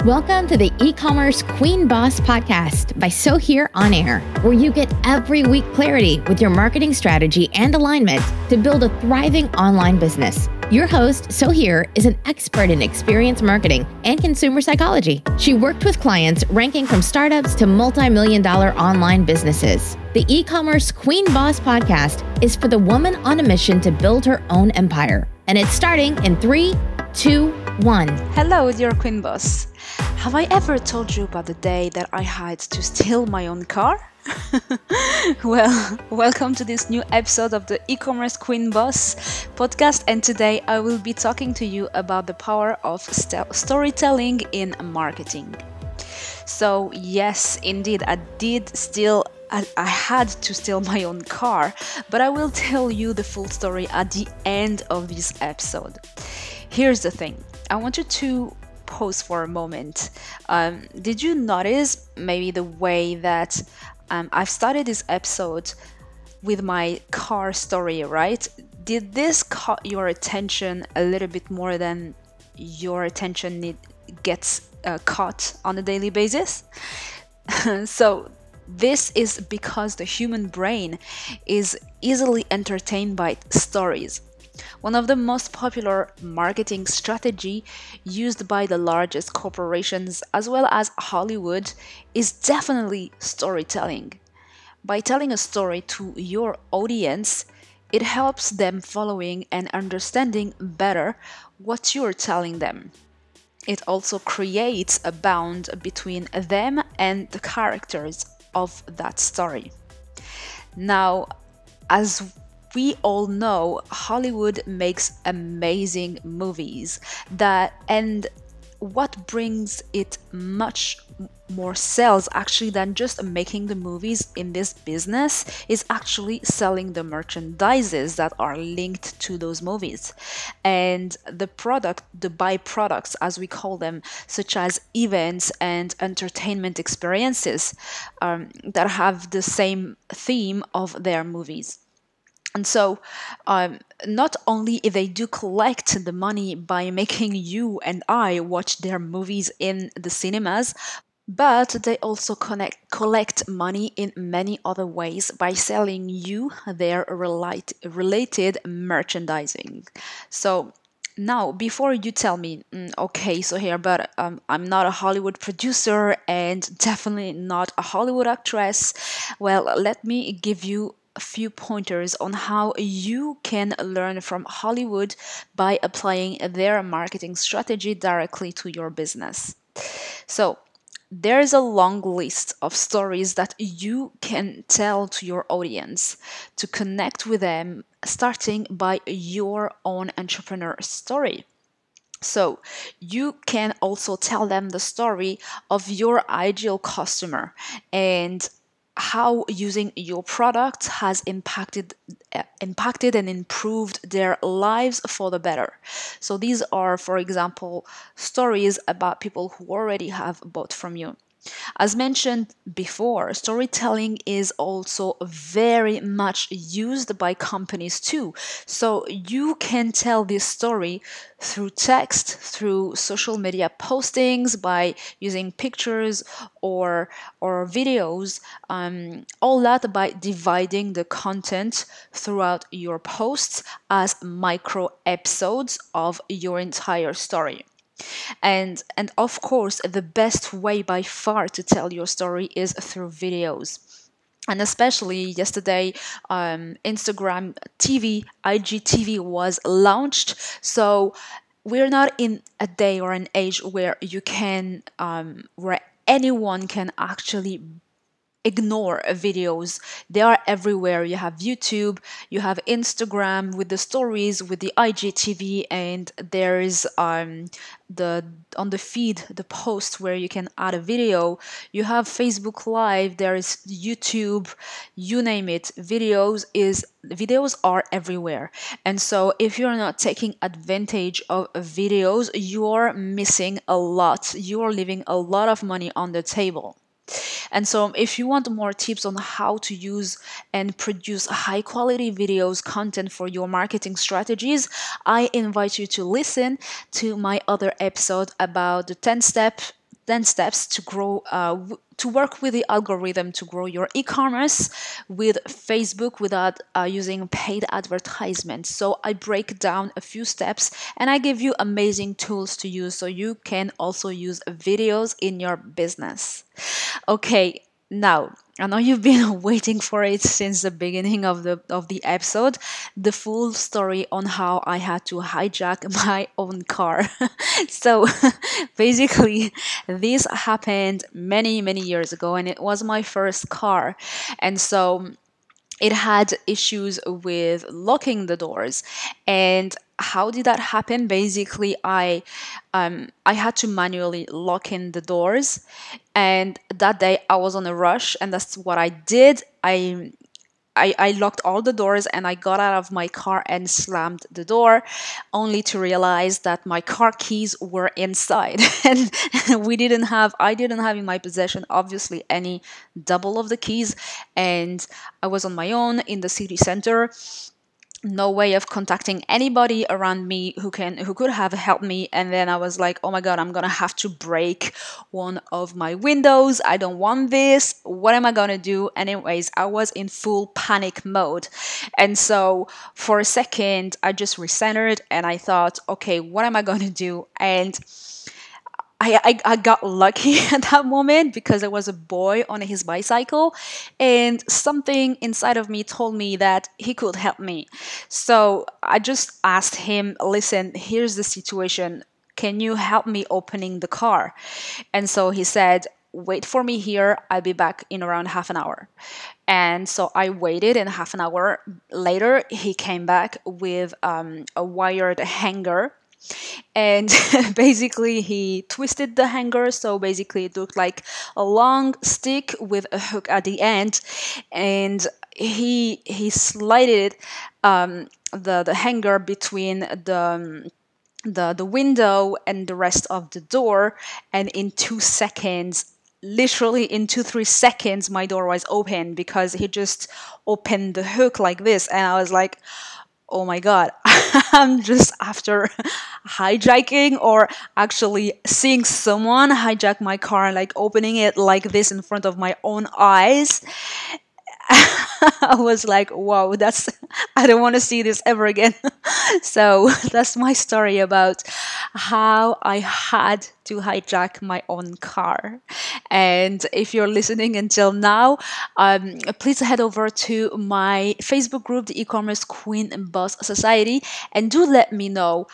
Welcome to the eCommerce Queen Boss podcast by So Here On Air, where you get every week clarity with your marketing strategy and alignment to build a thriving online business. Your host, So Here, is an expert in experience marketing and consumer psychology. She worked with clients ranging from startups to multi-million-dollar online businesses. The eCommerce Queen Boss podcast is for the woman on a mission to build her own empire. And it's starting in 3, 2, 1. Hello, dear Queen Boss. Have I ever told you about the day that I had to steal my own car? Well, welcome to this new episode of the eCommerce Queen Boss podcast, and today I will be talking to you about the power of storytelling in marketing. So yes, indeed, I had to steal my own car, but I will tell you the full story at the end of this episode. Here's the thing. I want you to pause for a moment. Did you notice maybe the way that I've started this episode with my car story, right? Did this caught your attention a little bit more than your attention gets caught on a daily basis? So this is because the human brain is easily entertained by stories. One of the most popular marketing strategy used by the largest corporations as well as Hollywood is definitely storytelling. By telling a story to your audience, it helps them following and understanding better what you're telling them. It also creates a bond between them and the characters of that story. Now, as we all know, Hollywood makes amazing movies and what brings it much more sales actually than just making the movies in this business is actually selling the merchandises that are linked to those movies and the byproducts as we call them, such as events and entertainment experiences that have the same theme of their movies. And so, not only if they do collect the money by making you and I watch their movies in the cinemas, but they also collect money in many other ways by selling you their related merchandising. So, now, before you tell me, okay, so here, but I'm not a Hollywood producer and definitely not a Hollywood actress, well, let me give you a few pointers on how you can learn from Hollywood by applying their marketing strategy directly to your business. So, there's a long list of stories that you can tell to your audience to connect with them, starting by your own entrepreneur story. So, you can also tell them the story of your ideal customer and how using your product has impacted and improved their lives for the better. So these are, for example, stories about people who already have bought from you. As mentioned before, storytelling is also very much used by companies too. So you can tell this story through text, through social media postings, by using pictures or videos, all that by dividing the content throughout your posts as micro episodes of your entire story. And of course, the best way by far to tell your story is through videos. And especially yesterday, Instagram TV, IGTV was launched. So we're not in a day or an age where you can, where anyone can actually ignore videos. They are everywhere. You have YouTube, you have Instagram with the stories, with the IGTV, and there is on the feed, the post where you can add a video. You have Facebook Live, there is YouTube, you name it. Videos are everywhere. And so if you're not taking advantage of videos, you're missing a lot. You're leaving a lot of money on the table. And so if you want more tips on how to use and produce high quality videos content for your marketing strategies, I invite you to listen to my other episode about the 10-step 10 steps to grow, to work with the algorithm to grow your e-commerce with Facebook without using paid advertisements. So I break down a few steps and I give you amazing tools to use so you can also use videos in your business. Okay, now, I know you've been waiting for it since the beginning of the episode, the full story on how I had to hijack my own car. So basically, this happened many years ago, and it was my first car. And so it had issues with locking the doors. And how did that happen? Basically, I had to manually lock in the doors, and that day I was on a rush, and that's what I did. I locked all the doors and I got out of my car and slammed the door, only to realize that my car keys were inside. And I didn't have in my possession, obviously, any double of the keys. And I was on my own in the city center, no way of contacting anybody around me who could have helped me. And then I was like, oh my god, I'm gonna have to break one of my windows. I don't want this. What am I gonna do? Anyways, I was in full panic mode. And so for a second I just recentered and I thought, okay, what am I gonna do? And I got lucky at that moment because there was a boy on his bicycle, and something inside of me told me that he could help me. So I just asked him, listen, here's the situation. Can you help me opening the car? And so he said, wait for me here. I'll be back in around half an hour. And so I waited, and half an hour later, he came back with a wired hanger. And basically he twisted the hanger, so basically it looked like a long stick with a hook at the end, and he slided the hanger between the window and the rest of the door, and in 2 seconds, literally in 2-3 seconds, my door was open because he just opened the hook like this. And I was like, oh my god, I'm just after hijacking, or actually seeing someone hijack my car and like opening it like this in front of my own eyes. I was like, wow, I don't want to see this ever again. So that's my story about how I had to hijack my own car. And if you're listening until now, please head over to my Facebook group, the e-commerce Queen Boss Society, and do let me know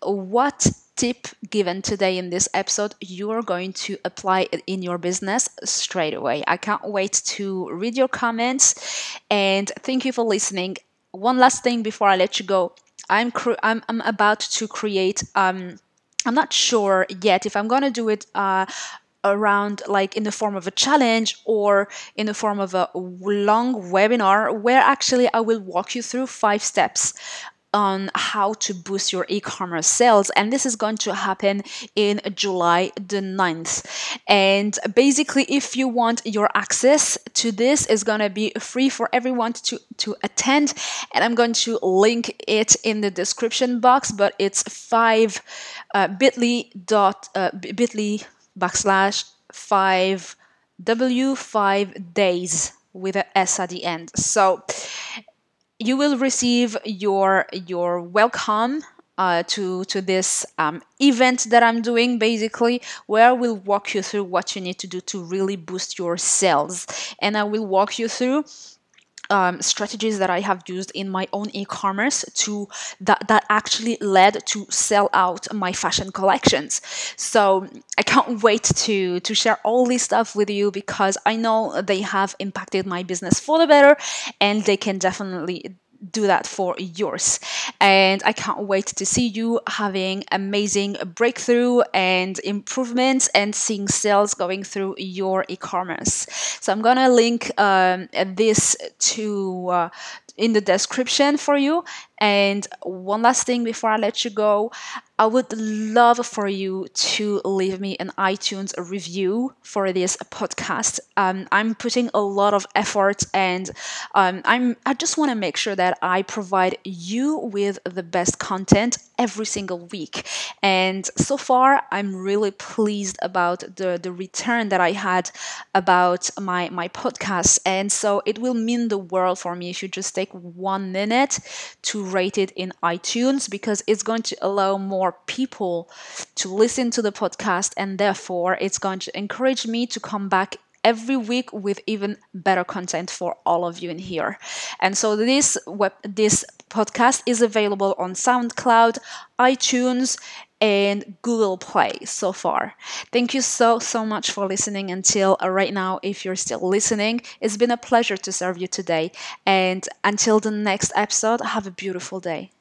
what tip given today in this episode you're going to apply it in your business straight away. I can't wait to read your comments, and thank you for listening. One last thing before I let you go. I'm about to create I'm not sure yet if I'm going to do it around like in the form of a challenge or in the form of a long webinar where actually I will walk you through 5 steps on how to boost your e-commerce sales. And this is going to happen in July the 9th. And basically, if you want your access to this, is going to be free for everyone to attend. And I'm going to link it in the description box, but it's 5 bit.ly/5W5 days with an S at the end. So you will receive your welcome to this event that I'm doing, basically, where I will walk you through what you need to do to really boost your sales. And I will walk you through strategies that I have used in my own e-commerce that actually led to sell out my fashion collections. So I can't wait to share all this stuff with you because I know they have impacted my business for the better, and they can definitely do that for yours. And I can't wait to see you having amazing breakthrough and improvements and seeing sales going through your e-commerce. So I'm gonna link this to in the description for you, And one last thing before I let you go, I would love for you to leave me an iTunes review for this podcast. I'm putting a lot of effort, and I just want to make sure that I provide you with the best content every single week. And so far, I'm really pleased about the return that I had about my podcast. And so it will mean the world for me if you just take 1 minute to rate it in iTunes, because it's going to allow more people to listen to the podcast, and therefore it's going to encourage me to come back every week with even better content for all of you in here. And so this podcast is available on SoundCloud, iTunes, and Google Play so far. Thank you so much for listening until right now. If you're still listening, it's been a pleasure to serve you today. And until the next episode, have a beautiful day.